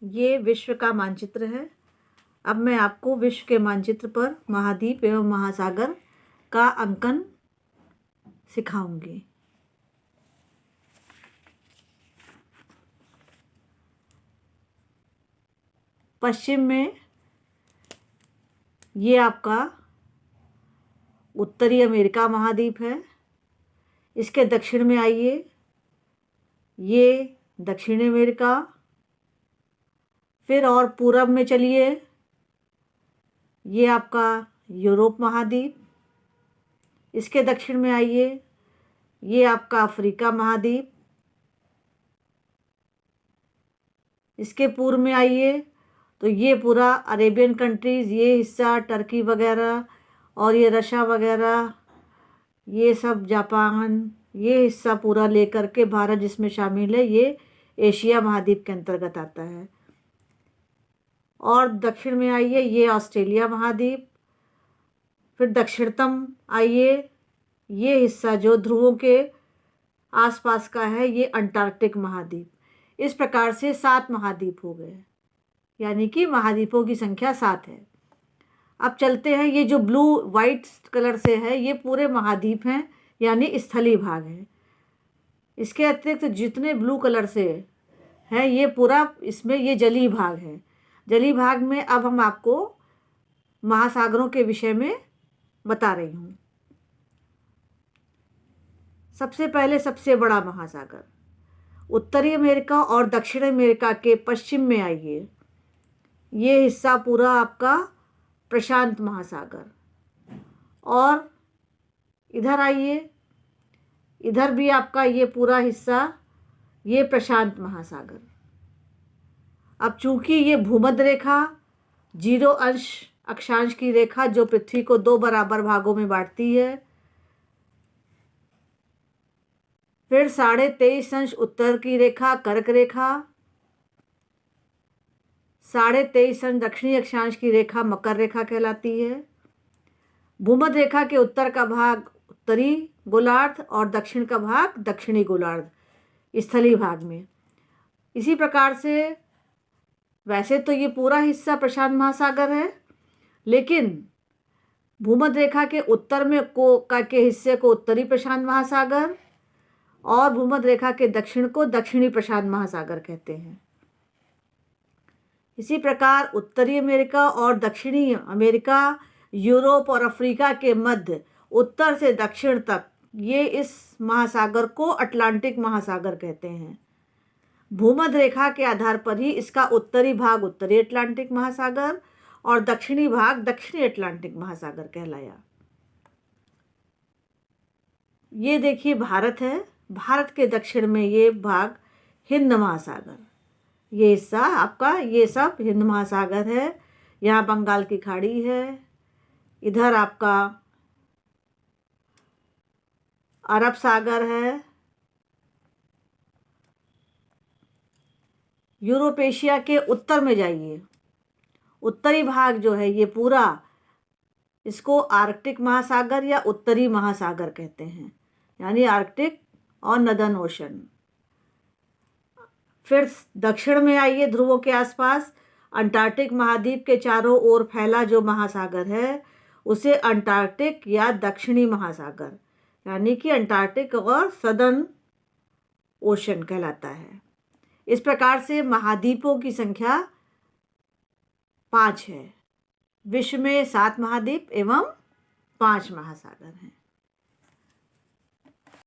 ये विश्व का मानचित्र है। अब मैं आपको विश्व के मानचित्र पर महाद्वीप एवं महासागर का अंकन सिखाऊंगी। पश्चिम में ये आपका उत्तरी अमेरिका महाद्वीप है। इसके दक्षिण में आइए, ये दक्षिण अमेरिका। फिर और पूरब में चलिए, ये आपका यूरोप महाद्वीप। इसके दक्षिण में आइए, ये आपका अफ्रीका महाद्वीप। इसके पूर्व में आइए तो ये पूरा अरेबियन कंट्रीज़, ये हिस्सा टर्की वगैरह और ये रशिया वगैरह, ये सब जापान, ये हिस्सा पूरा लेकर के भारत जिसमें शामिल है, ये एशिया महाद्वीप के अंतर्गत आता है। और दक्षिण में आइए, ये ऑस्ट्रेलिया महाद्वीप। फिर दक्षिणतम आइए, ये हिस्सा जो ध्रुवों के आसपास का है, ये अंटार्कटिक महाद्वीप। इस प्रकार से 7 महाद्वीप हो गए, यानी कि महाद्वीपों की संख्या 7 है। अब चलते हैं, ये जो ब्लू वाइट कलर से है, ये पूरे महाद्वीप हैं, यानी स्थलीय भाग है। इसके अतिरिक्त जितने ब्लू कलर से है, ये पूरा इसमें ये जलीय भाग है। जलीय भाग में अब हम आपको महासागरों के विषय में बता रही हूँ। सबसे पहले सबसे बड़ा महासागर उत्तरी अमेरिका और दक्षिण अमेरिका के पश्चिम में आइए, ये हिस्सा पूरा आपका प्रशांत महासागर। और इधर आइए, इधर भी आपका ये पूरा हिस्सा ये प्रशांत महासागर। अब चूंकि ये भूमध्य रेखा 0 अंश अक्षांश की रेखा जो पृथ्वी को 2 बराबर भागों में बांटती है, फिर 23.5 अंश उत्तर की रेखा कर्क रेखा, 23.5 अंश दक्षिणी अक्षांश की रेखा मकर रेखा कहलाती है। भूमध्य रेखा के उत्तर का भाग उत्तरी गोलार्ध और दक्षिण का भाग दक्षिणी गोलार्ध स्थलीय भाग में। इसी प्रकार से वैसे तो ये पूरा हिस्सा प्रशांत महासागर है, लेकिन भूमध्य रेखा के उत्तर में के हिस्से को उत्तरी प्रशांत महासागर और भूमध्य रेखा के दक्षिण को दक्षिणी प्रशांत महासागर कहते हैं। इसी प्रकार उत्तरी अमेरिका और दक्षिणी अमेरिका, यूरोप और अफ्रीका के मध्य उत्तर से दक्षिण तक, ये इस महासागर को अटलांटिक महासागर कहते हैं। भूमध्य रेखा के आधार पर ही इसका उत्तरी भाग उत्तरी अटलांटिक महासागर और दक्षिणी भाग दक्षिणी अटलांटिक महासागर कहलाया। ये देखिए भारत है, भारत के दक्षिण में ये भाग हिंद महासागर, ये हिस्सा आपका ये सब हिंद महासागर है। यहाँ बंगाल की खाड़ी है, इधर आपका अरब सागर है। यूरोप एशिया के उत्तर में जाइए, उत्तरी भाग जो है ये पूरा, इसको आर्कटिक महासागर या उत्तरी महासागर कहते हैं, यानी आर्कटिक और नदर्न ओशन। फिर दक्षिण में आइए, ध्रुवों के आसपास अंटार्कटिक महाद्वीप के चारों ओर फैला जो महासागर है, उसे अंटार्कटिक या दक्षिणी महासागर, यानी कि अंटार्कटिक और सदर्न ओशन कहलाता है। इस प्रकार से महाद्वीपों की संख्या 5 है। विश्व में 7 महाद्वीप एवं 5 महासागर हैं।